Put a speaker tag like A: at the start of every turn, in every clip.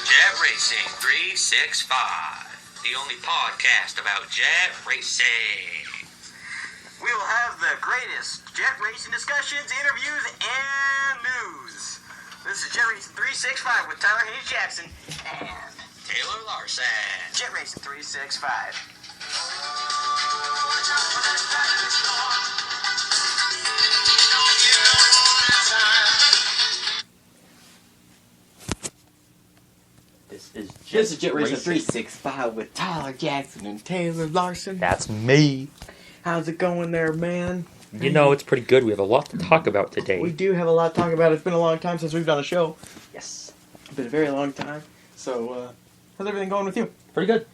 A: Jet Racing 365, the only podcast about jet racing. We will have the greatest jet racing discussions, interviews, and news. This is Jet Racing 365 with Tyler Jackson and Taylor Larson. Jet Racing 365.
B: This is Jet Racing 365 with Tyler Jackson and Taylor Larson.
C: That's me.
B: How's it going there, man?
C: You know, it's pretty good. We have a lot to talk about today.
B: We do have a lot to talk about. It's been a long time since we've done a show.
C: Yes.
B: It's been a very long time. So, how's everything going with you?
C: Pretty good.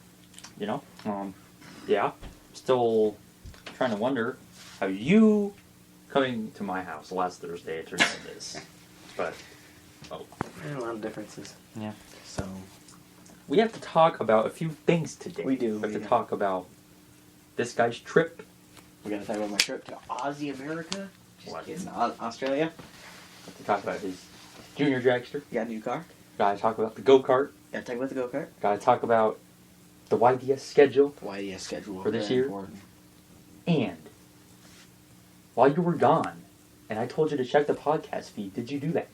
C: You know? Yeah. Still trying to wonder how you coming to my house last Thursday turned into this. But,
B: There are a lot of differences.
C: yeah.
B: So,
C: We have to talk about a few things today.
B: We do,
C: We have
B: we
C: to
B: do.
C: talk about this guy's trip.
B: we gotta talk about my trip to Aussie America.
C: What?
B: In Australia.
C: We have to talk about his junior dragster.
B: You got a new car?
C: Gotta talk about the go-kart.
B: Gotta talk about the go-kart.
C: Gotta talk about the YDS schedule.
B: The YDS schedule.
C: For this
B: very
C: year?
B: important.
C: And while you were gone, and I told you to check the podcast feed, did you do that?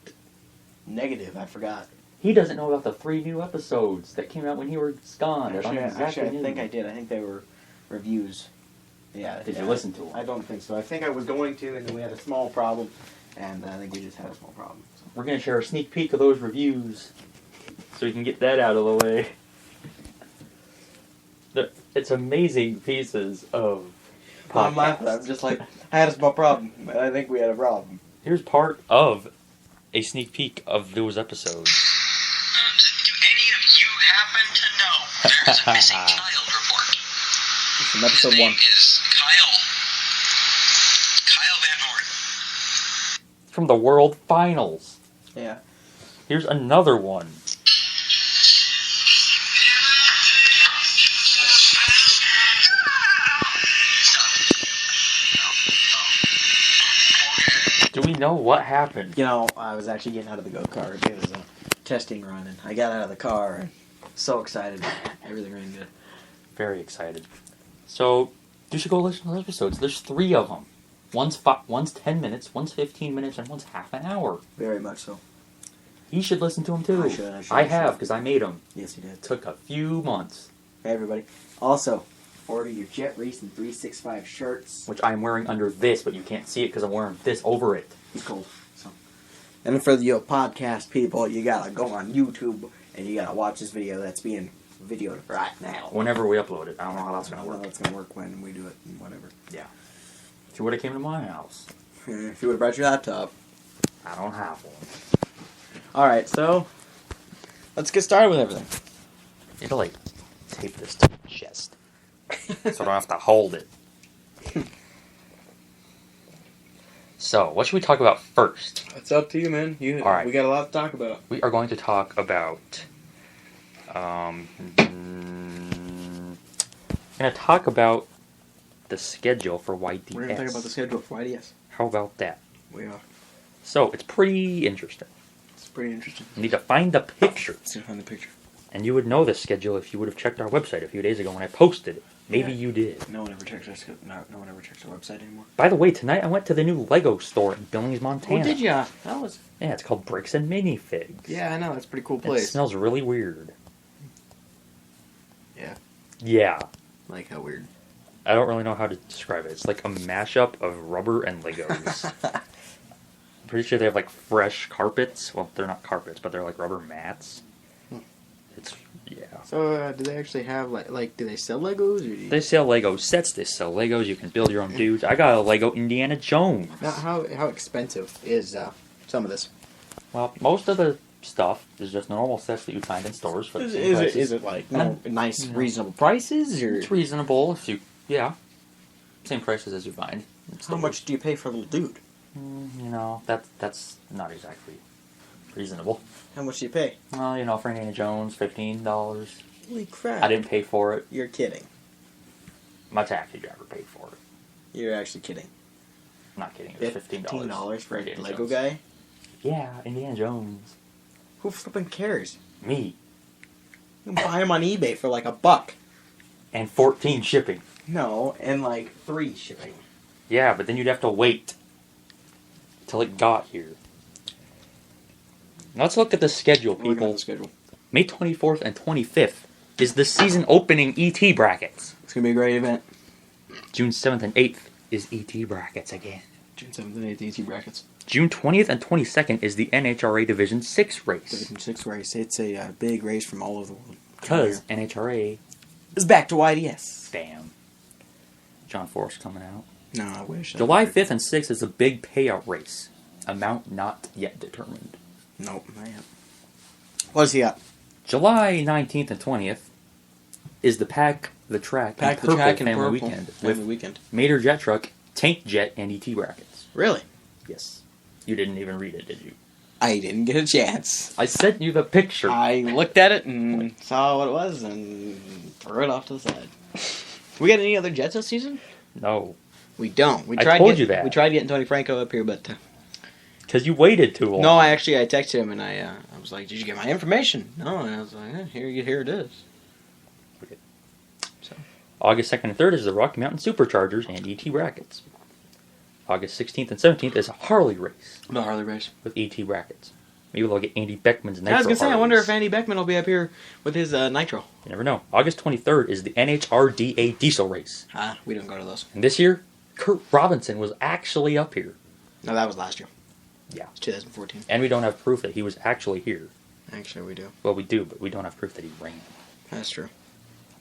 B: Negative, I forgot.
C: He doesn't know about the 3 new episodes that came out when he was gone. that aren't
B: Actually,
C: exactly
B: I
C: new.
B: think I did. I think they were reviews. Yeah.
C: Did
B: yeah,
C: you listen to them?
B: I don't think so. I think I was going to, and then we had a small problem, and I think we just had a small problem. So.
C: We're going to share a sneak peek of those reviews so we can get that out of the way. It's amazing pieces of
B: I'm laughing.
C: podcasts.
B: I'm just like, I had a small problem. But I think we had a problem.
C: Here's part of a sneak peek of those episodes.
A: Do any of you happen to know there is a missing child report?
B: From episode
A: His name
B: 1.
A: is Kyle. Kyle Van Horn.
C: From the World Finals.
B: Yeah.
C: Here's another one. Do we know what happened?
B: You know, I was actually getting out of the go-kart. It was a testing run, and I got out of the car, and so excited. Everything ran good.
C: Very excited. So, you should go listen to those episodes. There's 3 of them. One's 10 minutes, one's 15 minutes, and one's half an hour.
B: Very much so.
C: You should listen to them too.
B: I should.
C: I have, because I made them.
B: Yes, you did.
C: It took a few months.
B: Hey, everybody. Also, order your Jet Racing 365 shirts.
C: Which I'm wearing under this, but you can't see it because I'm wearing this over it.
B: It's cold. So. And for the podcast people, you gotta go on YouTube and you gotta watch this video that's being videoed right now.
C: Whenever we upload it. I don't know how that's
B: I
C: going
B: don't
C: to
B: know
C: work.
B: how it's gonna work when we do it and whatever.
C: Yeah. If you would have came to my house,
B: If you would have brought your laptop.
C: I don't have one.
B: Alright, so let's get started with everything.
C: You need to, like, tape this to my chest. So I don't have to hold it. So, what should we talk about first?
B: It's up to you, man.
C: All right.
B: We got a lot to talk about.
C: We are going to talk about... I'm going to talk about the schedule for YDS.
B: We're gonna talk about the schedule for YDS.
C: How about that?
B: We are.
C: So, it's pretty interesting.
B: It's pretty interesting.
C: You need to find the pictures.
B: Let's see if I find the picture.
C: And you would know this schedule if you would have checked our website a few days ago when I posted it. Maybe
B: Yeah.
C: you did.
B: No one ever checks our no one ever checks our website anymore.
C: By the way, tonight I went to the new Lego store in Billings, Montana.
B: Oh, did ya? That was.
C: Yeah, it's called Bricks and Minifigs.
B: Yeah, I know. That's a pretty cool
C: It
B: place.
C: smells really weird.
B: Yeah.
C: Yeah.
B: Like how weird.
C: I don't really know how to describe it. It's like a mashup of rubber and Legos. I'm pretty sure they have like fresh carpets. Well, they're not carpets, but they're like rubber mats. It's yeah.
B: So, do they actually have like? Do they sell Legos? Or do you...
C: They sell Lego sets. They sell Legos. You can build your own dudes. I got a Lego Indiana Jones.
B: Now, how expensive is some of this?
C: Well, most of the stuff is just normal sets that you find in stores for the same
B: Is
C: prices.
B: it like nice, reasonable prices, or
C: It's reasonable if you same prices as you find.
B: how much do you pay for a little dude?
C: You know that's not exactly reasonable.
B: How much do you pay?
C: Well, you know, for Indiana Jones, $15.
B: Holy crap!
C: I didn't pay for it.
B: You're kidding.
C: My taxi driver paid for it.
B: You're actually kidding.
C: I'm not kidding. It was
B: $15 for a
C: Indiana
B: Lego
C: Jones.
B: guy?
C: Yeah, Indiana Jones.
B: Who flipping cares?
C: Me.
B: You can buy them on eBay for like $1.
C: And 14 shipping.
B: No, and like 3 shipping.
C: Yeah, but then you'd have to wait till it got here. Now let's look at the schedule,
B: Looking at
C: people.
B: the schedule.
C: May 24th and 25th is the season opening ET brackets.
B: It's gonna be a great event.
C: June 7th and 8th is ET brackets again.
B: June 7th and 8th, ET brackets.
C: June 20th and 22nd is the NHRA Division 6 race.
B: Division 6 race. It's a big race from all over the world.
C: Because NHRA,
B: It's back to YDS.
C: damn. John Forrest coming out.
B: No, I wish.
C: July 5th and 6th is a big payout race. Amount not yet determined.
B: Nope, not yet. What does he got?
C: July 19th and 20th is the Pack the Track
B: Pack
C: and
B: the
C: Purple
B: track and
C: Family
B: purple.
C: Weekend
B: Family
C: with
B: weekend.
C: Mater Jet Truck, Tank Jet, and ET brackets.
B: Really?
C: Yes. You didn't even read it, did you?
B: I didn't get a chance.
C: I sent you the picture.
B: I looked at it and saw what it was and threw it off to the side. We got any other Jets this season?
C: No.
B: We don't. We
C: I
B: tried
C: told you that.
B: We tried getting Tony Franco up here, but
C: Because you waited too long.
B: no. I texted him and I was like, "Did you get my information?" No, and I was like, "Here it is."
C: Okay.
B: So
C: August 2nd and 3rd is the Rocky Mountain Superchargers and ET brackets. August 16th and 17th is a Harley race
B: the Harley race.
C: with ET brackets. Maybe they'll get Andy Beckman's Nitro
B: I was gonna say, I wonder
C: Harleys.
B: if Andy Beckman will be up here with his Nitro.
C: You never know. August 23rd is the NHRDA Diesel race.
B: We don't go to those.
C: And this year, Kurt Robinson was actually up here.
B: No, that was last year.
C: Yeah.
B: It's 2014.
C: And we don't have proof that he was actually here.
B: Actually, we do.
C: Well, we do, but we don't have proof that he ran.
B: That's true.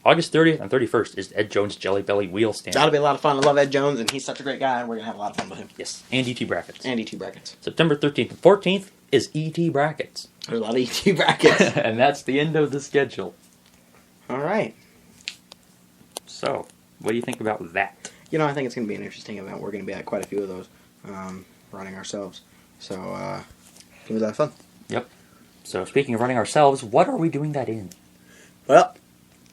C: August 30th and 31st is Ed Jones Jelly Belly Wheel Stand.
B: That'll be a lot of fun. I love Ed Jones, and he's such a great guy, and we're gonna have a lot of fun with him.
C: Yes, and ET brackets.
B: And ET brackets.
C: September 13th and 14th is ET brackets.
B: There's a lot of ET brackets.
C: And that's the end of the schedule.
B: All right.
C: So, what do you think about that?
B: You know, I think it's gonna be an interesting event. We're gonna be at quite a few of those, running ourselves. So, gonna be a lot of fun.
C: Yep. So, speaking of running ourselves, what are we doing that in?
B: Well,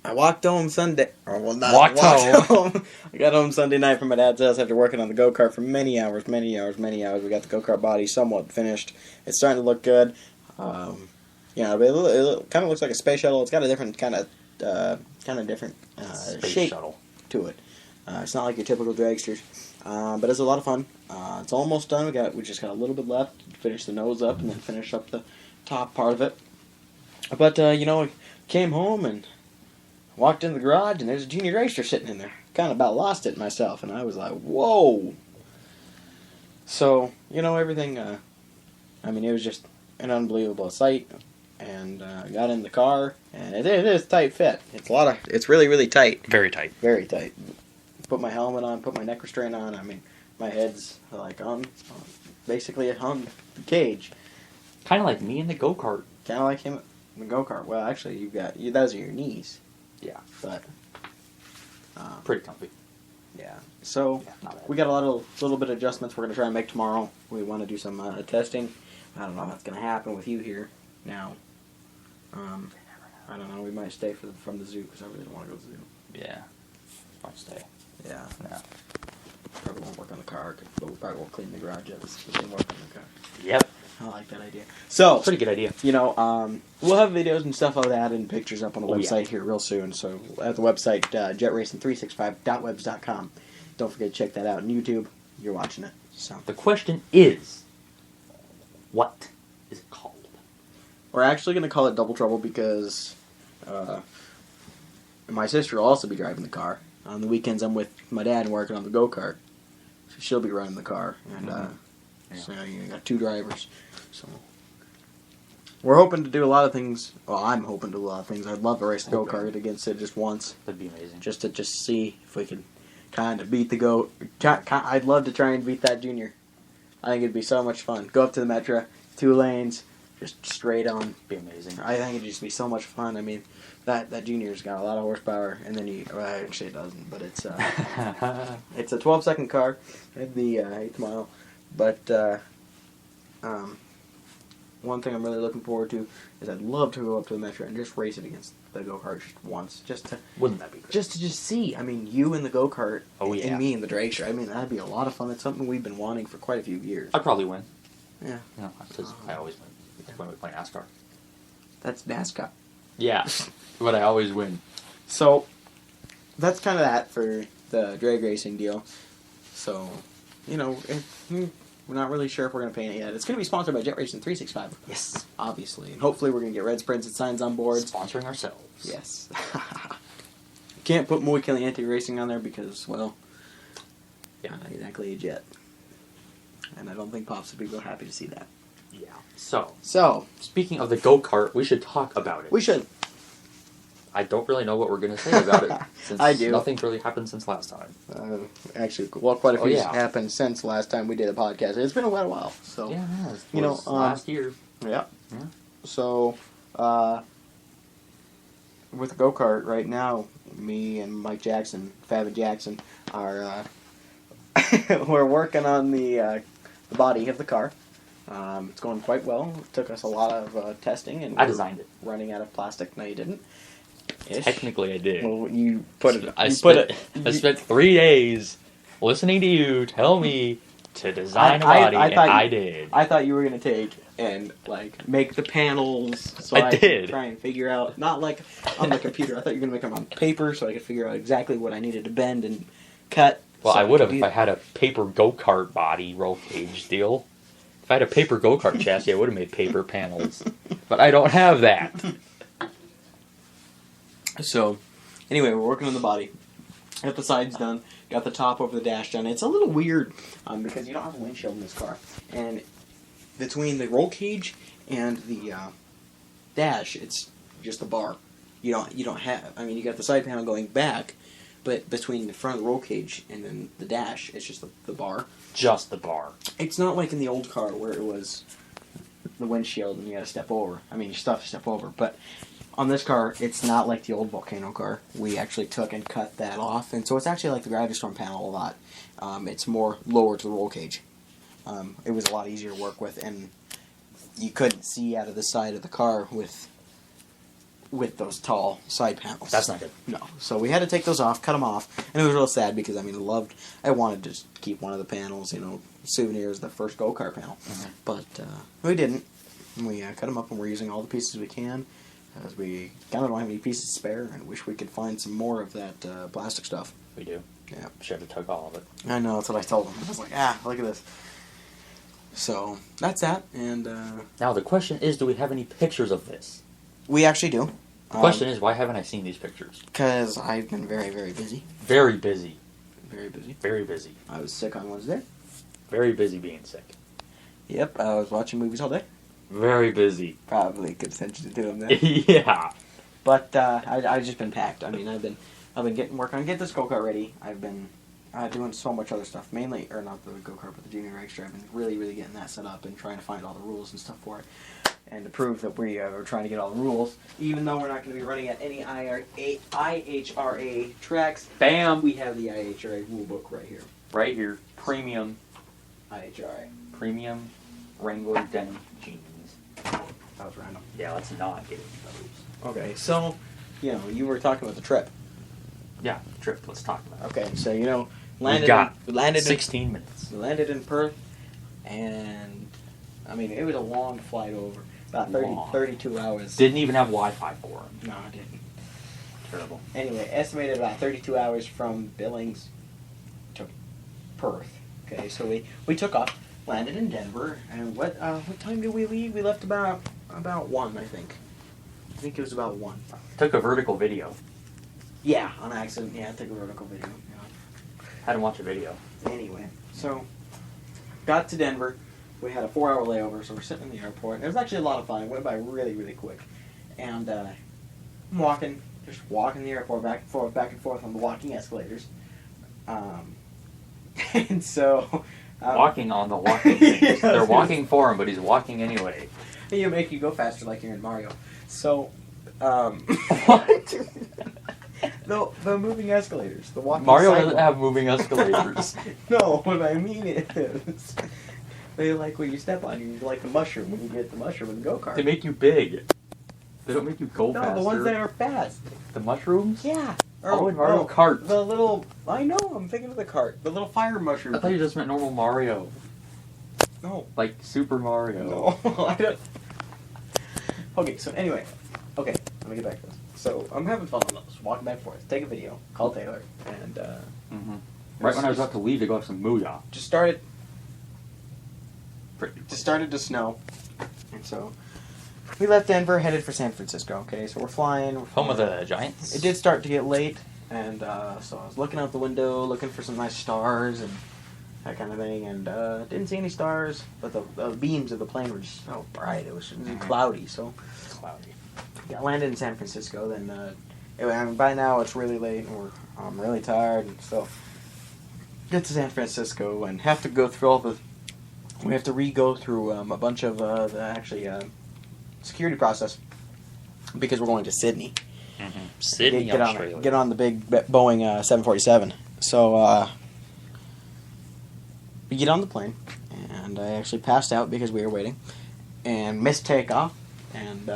B: I walked home Sunday. Or, well, not
C: Walked
B: home. I got home Sunday night from my dad's house after working on the go-kart for many hours. We got the go-kart body somewhat finished. It's starting to look good. But it kind of looks like a space shuttle. It's got a different kind of different
C: Space
B: shape
C: shuttle.
B: to it. It's not like your typical dragsters, but it's a lot of fun. It's almost done. We just got a little bit left to finish the nose up and then finish up the top part of it. But I came home and walked in the garage and there's a junior dragster sitting in there. Kind of about lost it myself, and I was like, "Whoa!" So everything. It was just an unbelievable sight. And I got in the car, and it is tight fit. It's really, really tight.
C: Very tight.
B: Very tight. Put my helmet on, put my neck restraint on. My head's like basically on the cage.
C: Kind of like me in the go-kart.
B: Kind of like him in the go-kart. Well, actually, those are your knees.
C: Yeah.
B: But
C: Pretty comfy.
B: yeah. So
C: Yeah, not bad.
B: we got a little bit of adjustments we're gonna try and make tomorrow. We want to do some testing. I don't know if that's gonna happen with you here now. I don't know. We might stay from the zoo because I really don't want to go to the zoo.
C: Yeah. I'll stay.
B: Yeah.
C: Yeah.
B: Probably won't work on the car, but we probably won't clean the garage up. We can work on the car.
C: Yep.
B: I like that idea. So,
C: Pretty good idea.
B: we'll have videos and stuff like that and pictures up on the website here real soon. So, at the website, jetracing365.webs.com. Don't forget to check that out on YouTube. You're watching it. So,
C: The question is, what is it called?
B: we're actually going to call it Double Trouble because my sister will also be driving the car. On the weekends, I'm with my dad working on the go-kart. So she'll be running the car. And
C: Yeah.
B: so you got 2 drivers. So we're hoping to do a lot of things. Well, I'm hoping to do a lot of things. I'd love to race the go-kart against it just once.
C: That'd be amazing.
B: Just to see if we could kind of beat the goat. I'd love to try and beat that junior. I think it'd be so much fun. Go up to the Metro, 2 lanes, just straight on.
C: Be amazing.
B: I think it'd just be so much fun. I mean, that junior's got a lot of horsepower, and then well, actually it doesn't, but it's it's a 12-second car at the 8th mile. But one thing I'm really looking forward to is I'd love to go up to the Metro and just race it against the go-kart just once,
C: Wouldn't that be great?
B: just to see. I mean, you in the go-kart,
C: yeah.
B: and me in the dragster. I mean, that'd be a lot of fun. It's something we've been wanting for quite a few years.
C: I'd probably win.
B: Yeah.
C: No, because I always win. When we play NASCAR.
B: That's NASCAR.
C: Yeah, but I always win.
B: So, that's kind of that for the drag racing deal. So, you know, we're not really sure if we're going to paint it yet. It's going to be sponsored by Jet Racing 365.
C: Yes.
B: Obviously. And hopefully we're going to get Red Prints and signs on board.
C: Sponsoring ourselves.
B: Yes. Can't put Muy Caliente Racing on there because, well,
C: yeah,
B: not exactly a jet. And I don't think Pops would be real happy to see that.
C: Yeah. So, speaking of the go-kart, we should talk about it.
B: We should.
C: I don't really know what we're going to say about it. Since
B: I do.
C: Nothing's really happened since last time.
B: Actually, well, quite a few
C: yeah.
B: happened since last time we did a podcast. It's been a while. So,
C: Yeah,
B: you know,
C: last year.
B: Yeah.
C: Yeah.
B: So, with the go-kart right now, me and Mike Jackson, Fab and Jackson, are we're working on the body of the car. It's going quite well. It took us a lot of testing, and
C: I designed it.
B: Running out of plastic. No, you didn't. Ish.
C: Technically, I did.
B: Well, you put it.
C: I spent 3 days listening to you tell me to design a body, and I did.
B: I thought you were gonna take and like make the panels. So
C: I
B: could
C: did.
B: try and figure out, not like on the computer. I thought you were gonna make them on paper, so I could figure out exactly what I needed to bend and cut.
C: Well,
B: so
C: I would have
B: could
C: if I had a paper go-kart body roll cage deal. If I had a paper go-kart chassis, I would have made paper panels. But I don't have that.
B: So, anyway, we're working on the body. Got the sides done. Got the top over the dash done. It's a little weird because you don't have a windshield in this car. And between the roll cage and the dash, it's just a bar. You don't have. I mean, you got the side panel going back, but between the front of the roll cage and then the dash, it's just the bar.
C: Just the bar.
B: It's not like in the old car where it was the windshield and you got to step over. I mean, you still have to step over, but on this car, it's not like the old Volcano car. We actually took and cut that off, and so it's actually like the Gravity Storm panel a lot. It's more lower to the roll cage. It was a lot easier to work with, and you couldn't see out of the side of the car with those tall side panels.
C: That's not good.
B: No. So we had to take those off, cut them off, and it was real sad because, I mean, I wanted to just keep one of the panels, souvenirs, the first go-kart panel.
C: Mm-hmm.
B: But we didn't. We cut them up, and we're using all the pieces we can, as we kind of don't have any pieces spare, and wish we could find some more of that plastic stuff.
C: We do.
B: Yeah.
C: Should have tug all of it.
B: I know, that's what I told them. I was like, look at this. So, that's that, and
C: Now, the question is, do we have any pictures of this?
B: we actually do.
C: The question is, why haven't I seen these pictures?
B: Because I've been very, very busy.
C: Very busy.
B: Very busy.
C: Very busy.
B: I was sick on Wednesday.
C: Very busy being sick.
B: Yep, I was watching movies all day.
C: Very busy.
B: Probably could send you to them then.
C: Yeah.
B: But I've just been packed. I mean, I've been getting work on get this go-kart ready. I've been doing so much other stuff. Mainly, or not the go-kart, but the junior dragster. I've been really, really getting that set up and trying to find all the rules and stuff for it. And to prove that we are trying to get all the rules, even though we're not going to be running at any IHRA tracks.
C: Bam!
B: We have the IHRA rule book right here.
C: Right here. Premium.
B: IHRA.
C: Premium Wrangler denim jeans.
B: That was random.
C: Yeah, let's not get into those.
B: Okay, so, you were talking about the trip.
C: Yeah, trip. Let's talk about it.
B: Okay, so,
C: We got
B: landed
C: 16 minutes.
B: We landed in Perth, and, I mean, it was a long flight over. About 32 hours.
C: Didn't even have Wi-Fi for them.
B: No, I didn't.
C: Terrible.
B: Anyway, estimated about 32 hours from Billings to Perth. Okay, so we took off, landed in Denver, and what time did we leave? We left about 1, I think. I think it was about 1.
C: Took a vertical video.
B: Yeah, on accident. Yeah, I took a vertical video. Yeah.
C: Had to watch a video.
B: Anyway, so got to Denver, we had a 4-hour layover, so we're sitting in the airport. It was actually a lot of fun. It went by really, really quick. And I'm walking the airport back and forth on the walking escalators. And so...
C: walking on the walking.
B: Yeah,
C: they're walking for him, but he's walking anyway.
B: You make you go faster like you're in Mario. So,
C: What?
B: the moving escalators, the walking
C: Mario
B: sidewalk.
C: doesn't have moving escalators.
B: No, what I mean is, they like when you step on you like the mushroom when you get the mushroom in the go-kart.
C: They make you big. They don't make you go
B: No,
C: faster.
B: the ones that are fast.
C: The mushrooms?
B: Yeah.
C: Oh, in Mario Kart.
B: The little, I know, I'm thinking of the cart. The little fire mushroom.
C: I thought you just meant normal Mario.
B: No.
C: Like Super Mario.
B: No, I don't. Okay, so anyway. Okay, let me get back to this. So, I'm having fun on those. Walking back and forth. Take a video. Call Taylor. And,
C: Mm-hmm. Right when I was about to leave to go have some mooyah.
B: just started
C: Pretty
B: It started to snow, and so we left Denver, headed for San Francisco. Okay, so we're flying.
C: Home of the Giants.
B: It did start to get late, and so I was looking out the window, looking for some nice stars and that kind of thing, and didn't see any stars. But the beams of the plane were just so bright. It was cloudy, so
C: Cloudy.
B: yeah, landed in San Francisco. Then I mean, by now it's really late, and I'm really tired, and so get to San Francisco and have to go through all the. We have to re-go through a bunch of the security process because we're going to Sydney.
C: Mm-hmm. Sydney,
B: get
C: Australia.
B: get on the big Boeing 747. So we get on the plane, and I actually passed out because we were waiting, and missed takeoff. And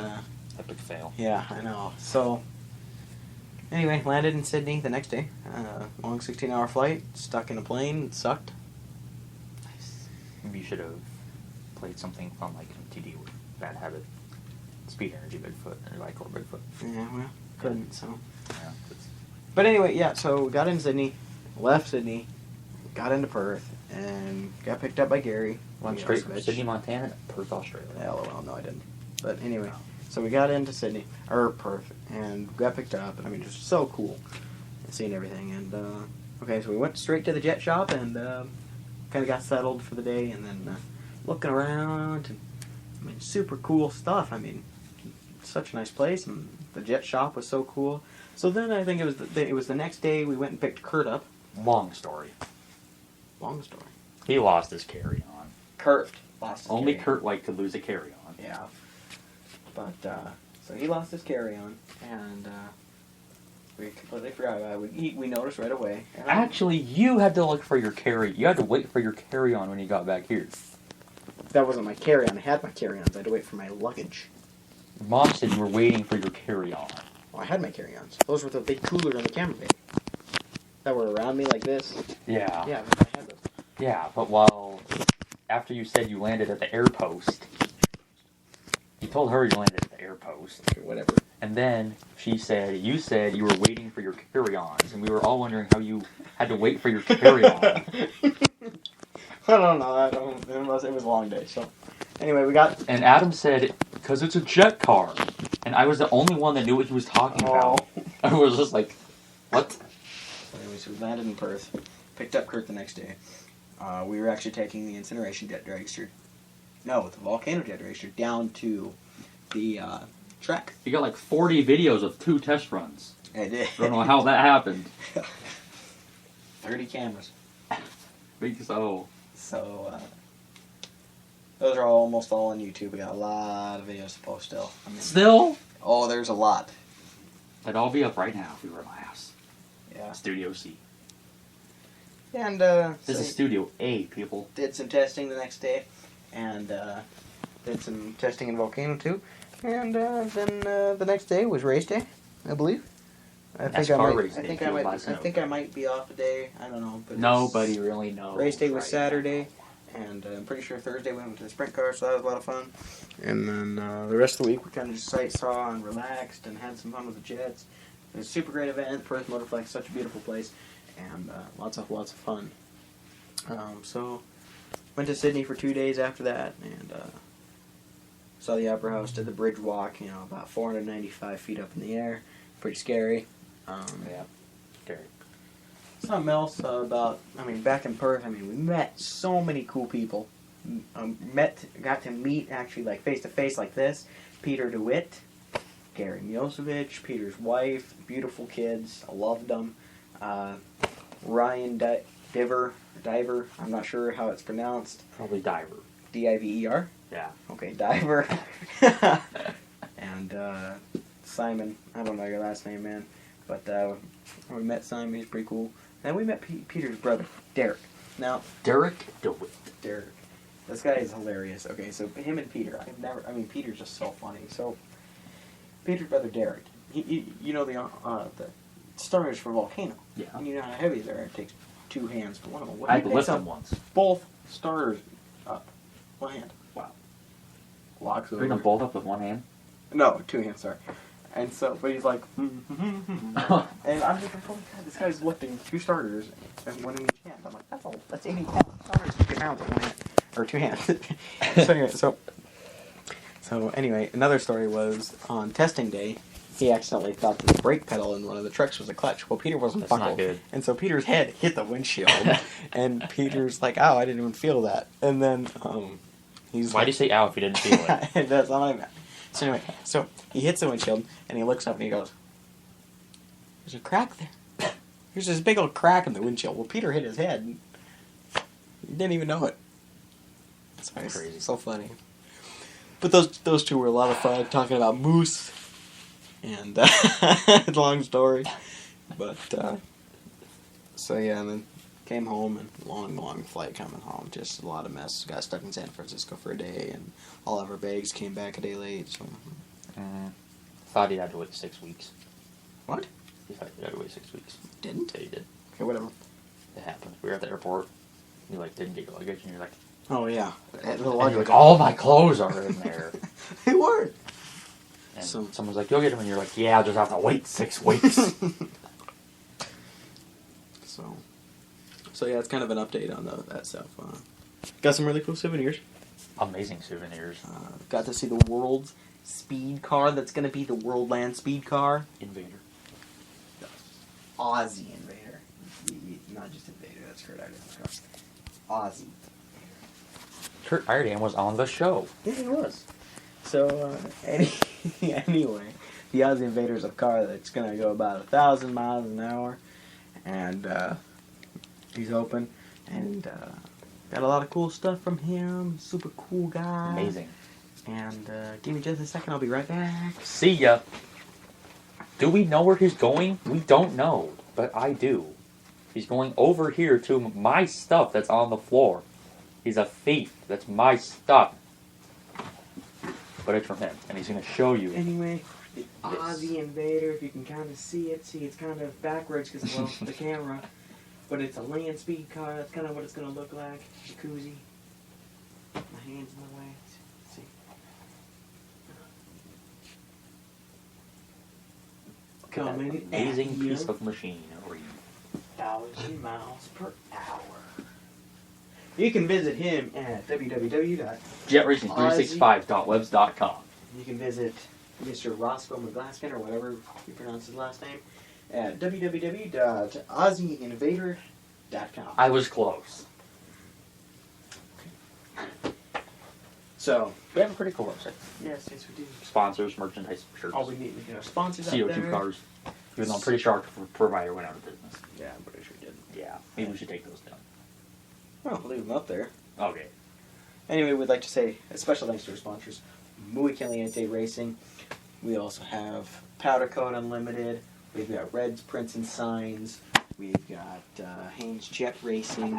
C: Epic fail.
B: yeah, I know. So anyway, landed in Sydney the next day. Long 16-hour flight, stuck in a plane. It sucked.
C: Maybe you should have played something fun like MTD with Bad Habit, Speed Energy Bigfoot, or Lycor Bigfoot.
B: Yeah, well, couldn't. So.
C: Yeah, that's...
B: But anyway, yeah, so got in Sydney, left Sydney, got into Perth, and got picked up by Gary.
C: Went straight from Sydney, Montana, to Perth, Australia.
B: LOL, no I didn't. But anyway, so we got into Sydney, or Perth, and got picked up, and I mean, just so cool, seeing everything, and, okay, so we went straight to the jet shop, and, kind of got settled for the day, and then, looking around, and, I mean, super cool stuff, I mean, such a nice place, and the jet shop was so cool. So then I think it was the next day we went and picked Kurt up.
C: Long story.
B: Long story.
C: He lost his carry-on.
B: Kurt lost his
C: Only
B: carry-on.
C: Kurt liked to lose a carry-on.
B: Yeah. But, so he lost his carry-on, and, we completely forgot about it. We noticed right away. And
C: Actually, you had to look for your carry. You had to wait for your carry-on when you got back here.
B: that wasn't my carry-on. I had my carry-ons. I had to wait for my luggage.
C: Mom said you were waiting for your carry-on.
B: Well, I had my carry-ons. Those were the big cooler in the camera bay. That were around me like this.
C: Yeah.
B: Yeah, I had those.
C: Yeah, but after you said you landed at the air post, you told her you landed at the air post.
B: Okay, whatever.
C: And then you said you were waiting for your carry-ons, and we were all wondering how you had to wait for your carry-on.
B: I don't know. It was a long day. So, anyway, we got.
C: And Adam said, because it's a jet car. And I was the only one that knew what he was talking about. I was just like, what?
B: Anyway, so we landed in Perth. Picked up Kurt the next day. We were actually taking the incineration jet dragster. No, the volcano jet dragster down to the track.
C: You got like 40 videos of 2 test runs.
B: I did.
C: I don't know how that happened.
B: 30 cameras.
C: Think so.
B: So, those are almost all on YouTube. We got a lot of videos to post still. I mean,
C: Still?
B: oh, there's a lot.
C: That'd all be up right now if we were at my house.
B: Yeah.
C: Studio C.
B: And,
C: This is Studio A, people.
B: did some testing the next day. And, did some testing in Volcano too. And, then, the next day was race day, I believe. I
C: NASCAR race day, if you would like to
B: I
C: know.
B: think I might be off a day. I don't know. But
C: Nobody really knows.
B: Race day was
C: right
B: Saturday, and I'm pretty sure Thursday we went to the sprint car, so that was a lot of fun. And then the rest of the week we kind of just sight saw and relaxed and had some fun with the Jets. It was a super great event. Perth Motorflex, such a beautiful place, and lots of fun. So went to Sydney for 2 days after that, and saw the Opera House, did the bridge walk. You know, about 495 feet up in the air, pretty scary.
C: Yeah. Scary.
B: Something else about, I mean, back in Perth, I mean, we met so many cool people. got to meet actually like face to face like this. Peter DeWitt, Gary Milosevic, Peter's wife, beautiful kids. I loved them. Ryan Diver, I'm not sure how it's pronounced.
C: Probably Diver.
B: Diver?
C: Yeah.
B: Okay, Diver. And Simon, I don't know your last name, man. But we met Simon, he's pretty cool. And we met Peter's brother, Derek. Now,
C: Derek DeWitt.
B: Derek. This guy is hilarious. Okay, so him and Peter, Peter's just so funny. So, Peter's brother, Derek, you know the starters for Volcano.
C: Yeah.
B: And you know how heavy they are. It takes 2 hands to one of them.
C: I had to lift them once.
B: Both starters up. 1 hand.
C: Wow.
B: Locks
C: Bring them
B: over.
C: both up with 1 hand?
B: No, 2 hands, sorry. And so, but he's like, and I'm just like, holy God, this guy's lifting 2 starters and 1 in each hand. I'm like, that's 80 starters, 50 pounds with 1 hand, or 2 hands. so anyway, another story was on testing day, he accidentally thought that the brake pedal in one of the trucks was a clutch. Well, Peter wasn't
C: That's not
B: buckled.
C: good.
B: And so Peter's head hit the windshield, and Peter's like, ow, I didn't even feel that. And then, he's
C: Why'd you say ow if you didn't feel it?
B: That's not what I meant. So anyway, so he hits the windshield, and he looks up and he goes, there's a crack there. There's this big old crack in the windshield. Well, Peter hit his head, and he didn't even know it. That's
C: crazy.
B: So funny. But those two were a lot of fun, talking about moose, and long story. But, so yeah, and then came home, and long flight coming home. Just a lot of mess. Got stuck in San Francisco for a day, and all of our bags came back a day late. So,
C: Thought he'd have to wait 6 weeks.
B: what?
C: He thought he'd have to wait 6 weeks.
B: Didn't?
C: Yeah, he did.
B: Okay, whatever.
C: It happened. We were at the airport. You didn't get your luggage, and you're like,
B: Oh yeah,
C: and you're like, all my clothes are in there.
B: They weren't.
C: And
B: So-
C: someone's like, you'll get them, and you're like, yeah, I'll just have to wait 6 weeks.
B: So yeah, it's kind of an update on that stuff. Got some really cool souvenirs.
C: Amazing souvenirs.
B: Got to see the world's speed car that's going to be the World Land Speed Car.
C: Invader.
B: Aussie Invader. Not just Invader, that's Kurt Iredale's car. Aussie.
C: Kurt Iredale was on the show.
B: Yeah, he was. So, anyway, the Aussie Invader is a car that's going to go about 1,000 miles an hour. And, he's open. And, got a lot of cool stuff from him. Super cool guy.
C: Amazing.
B: And, give me just a second, I'll be right back.
C: See ya. Do we know where he's going? We don't know, but I do. He's going over here to my stuff that's on the floor. He's a thief. That's my stuff. But it's from him, and he's going to show you.
B: Anyway, the Aussie Invader, if you can kind of see it. See, it's kind of backwards because, well, the camera. But it's a land speed car. That's kind of what it's going to look like. Jacuzzi. My hand's in the way. See.
C: Look at that amazing piece of machinery.
B: 1,000 miles per hour. You can visit him at
C: JetRacing365.webs.com.
B: You can visit Mr. Roscoe McGlaskin, or whatever you pronounce his last name, at www.aussieinvader.com.
C: I was close.
B: So,
C: We have a pretty cool website.
B: yes, we do.
C: Sponsors, merchandise, shirts,
B: All we need is sponsors out
C: CO2
B: there.
C: cars. Even though I'm pretty sure our provider went out of business.
B: Yeah, I'm pretty sure we did.
C: Yeah, maybe we should take those down.
B: Well, leave them up there.
C: Okay.
B: Anyway, we'd like to say a special thanks to our sponsors, Muy Caliente Racing. We also have Powder Coat Unlimited. We've got Reds, Prints, and Signs. We've got Haynes Jet Racing.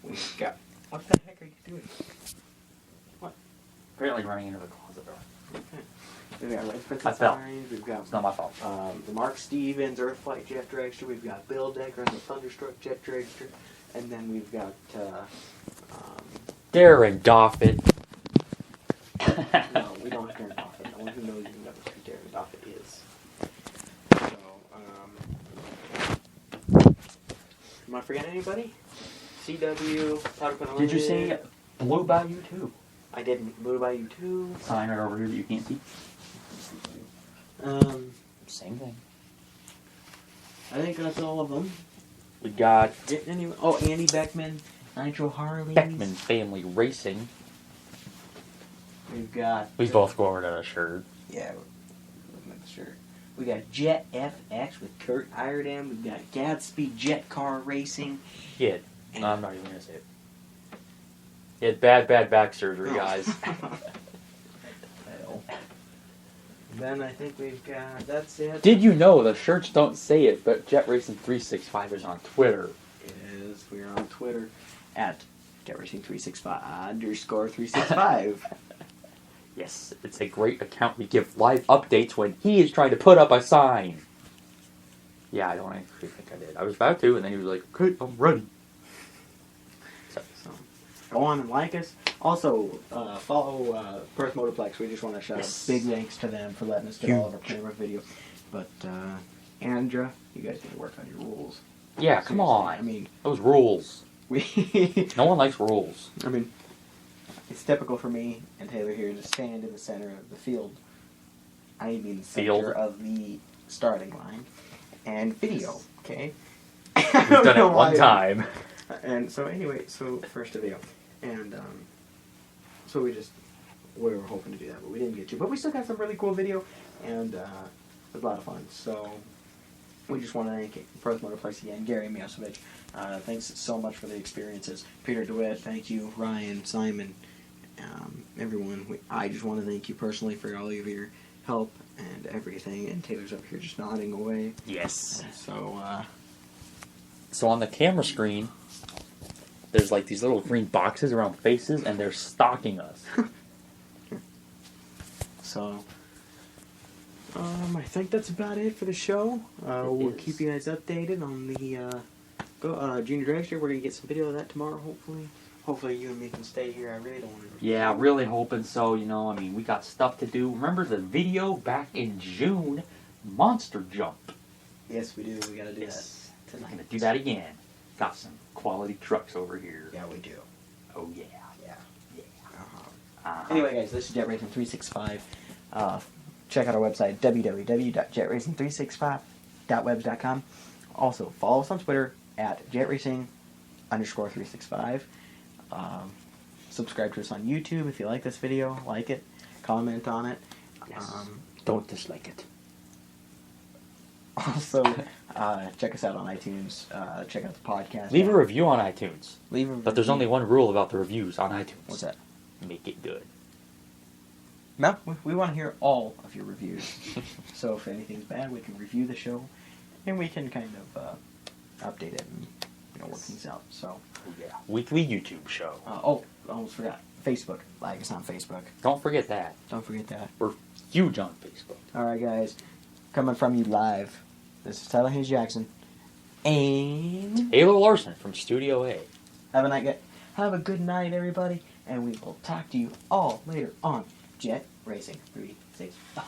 B: We've got... What the heck are you doing? What?
C: Apparently running into the closet door.
B: We've got Reds, Prints,
C: I
B: and
C: fell.
B: Signs. We've got
C: It's not my fault.
B: the Mark Stevens Earthflight Jet Dragster. We've got Bill Decker and the Thunderstruck Jet Dragster. And then we've got...
C: Darren Doffit.
B: No, we don't have Darren Doffit. No one who knows you knows who Darren Doffit is. So, am I forgetting anybody? CW, Powder Coat
C: Did you
B: Unlimited.
C: say Blue Bayou too?
B: I didn't. Blue Bayou 2.
C: Sign right over here that you can't see. Same thing.
B: I think that's all of them.
C: We got
B: Anyway, oh, Andy Beckman Nitro Harleys.
C: Beckman Family Racing.
B: We've got...
C: We both scored on a shirt.
B: Yeah, looking at the shirt. We got Jet FX with Kurt Iredam. We've got Gadsby Jet Car Racing.
C: Yeah, no, I'm not even going to say it. He had bad back surgery, guys.
B: Then I think we've got... That's it.
C: Did you know the shirts don't say it, but Jet Racing 365 is on Twitter.
B: It is. We're on Twitter at JetRacing365_365.
C: Yes, it's a great account. We give live updates when he is trying to put up a sign. Yeah, I don't actually think I did. I was about to, and then he was like, okay, I'm ready.
B: So, go on and like us. Also, follow Perth Motorplex. We just want to shout out big thanks to them for letting us get all of our camera video. But, Andra, you guys need to work on your rules.
C: Yeah, come on.
B: I mean...
C: Those rules.
B: We...
C: No one likes rules.
B: I mean... It's typical for me and Taylor here to stand in the center of the field. I mean the center of the starting line. And video, okay?
C: We've done it one time.
B: And so anyway, first video. And so we were hoping to do that, but we didn't get to. But we still got some really cool video, and it was a lot of fun. So we just want to thank Perth Motorplex again, Gary Miosevich. Thanks so much for the experiences. Peter DeWitt, thank you. Ryan, Simon, everyone. I just want to thank you personally for all of your help and everything. And Taylor's up here just nodding away.
C: Yes.
B: So
C: on the camera screen, there's like these little green boxes around faces, and they're stalking us.
B: So, I think that's about it for the show. We'll keep you guys updated on the Junior Dragster. We're going to get some video of that tomorrow, hopefully. Hopefully you and me can stay here. I really don't want to...
C: Yeah, really hoping so. You know, I mean, we got stuff to do. Remember the video back in June? Monster Jump.
B: Yes, we do. We got to do that.
C: We're going to do that again. Got some quality trucks over here.
B: Yeah, we do.
C: Oh, yeah.
B: Yeah.
C: Uh-huh.
B: Anyway, guys, this is Jet Racing 365. Check out our website, www.jetracing365.webs.com. Also, follow us on Twitter at jetracing_365. Subscribe to us on YouTube if you like this video. Like it. Comment on it.
C: Yes. Don't dislike it.
B: Also, check us out on iTunes. Check out the podcast.
C: Leave a review on iTunes.
B: But
C: there's only one rule about the reviews on iTunes.
B: What's that?
C: Make it good.
B: No, we want to hear all of your reviews. So if anything's bad, we can review the show, and we can kind of update it and work things out. So
C: yeah, weekly YouTube show.
B: Almost forgot. Facebook. Like us on Facebook.
C: Don't forget that.
B: We're
C: huge on Facebook.
B: All right, guys. Coming from you live. This is Tyler Hayes Jackson. And
C: Taylor Larson from Studio A.
B: Have a good night, everybody. And we will talk to you all later on Jet Racing 365.